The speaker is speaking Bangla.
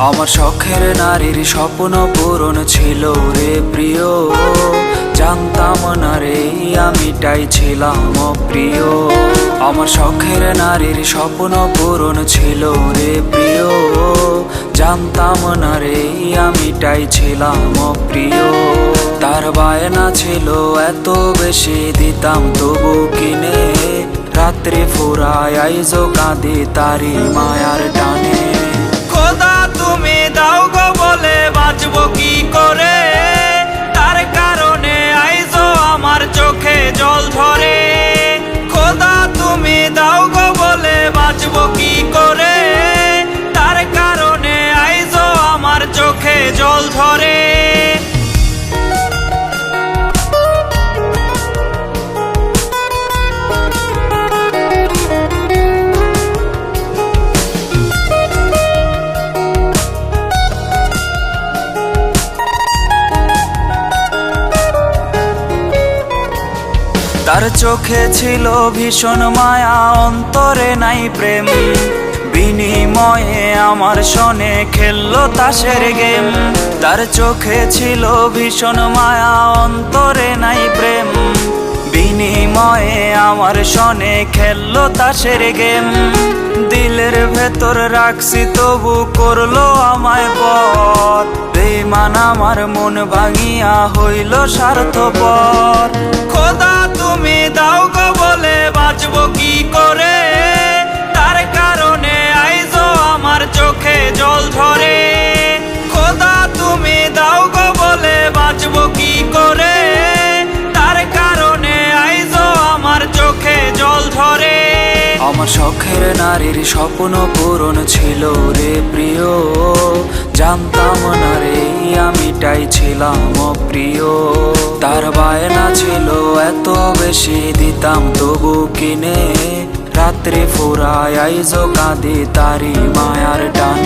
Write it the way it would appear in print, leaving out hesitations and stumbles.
আমার শখের নারীর স্বপ্ন পূরণ ছিল রে প্রিয়, জানতাম না রে আমিটাই ছিলাম অপ্রিয়। আমার শখের নারীর স্বপ্ন পূরণ ছিল রে প্রিয়, জানতাম না রে আমিটাই ছিলাম অপ্রিয়। তার বায়না ছিল এত বেশি দিতাম তবু কিনে, রাত্রে ফুরায় আইজো কাঁদে তারি মায়ার টানে। খোদা তুমি দাও গো বলে বাঁচবো কি করে, তার কারণে আইজো আমার চোখে জল ঝরে। খোদা তুমি দাও গো বলে বাঁচবো কি করে, তার কারণে আইজো আমার চোখে জল ঝরে। তার চোখে ছিল ভীষণ মায়া, অন্তরে নাই প্রেম, বিনিময়ে আমার সনে খেললো তাসের গেম। তার চোখে ছিল ভীষণ মায়া, অন্তরে নাই প্রেম, বিনিময়ে আমার সনে খেললো তাসের গেম। দিলের ভেতর রাখছি তবু করলো আমায় পর, বেঈমান আমার মন ভাঙিয়া হইল স্বার্থপর। খোদা তুমি দাও গো বলে বাঁচবো কি করে, তার কারণে আইজো আমার চোখে জল ঝরে। খোদা তুমি দাও গো বলে বাঁচবো কি করে, তার কারণে আইজো আমার চোখে জল ঝরে। আমার শখের নারীর স্বপ্ন পূরণ ছিল রে প্রিয়, জানতাম না রে আমিটাই ছিলাম অপ্রিয়। তার বায়না ছিল এত বেশি দিতাম তবু কিনে, রাত্রে ফুরায় আইজো কাঁদে তারি মায়ার টানে।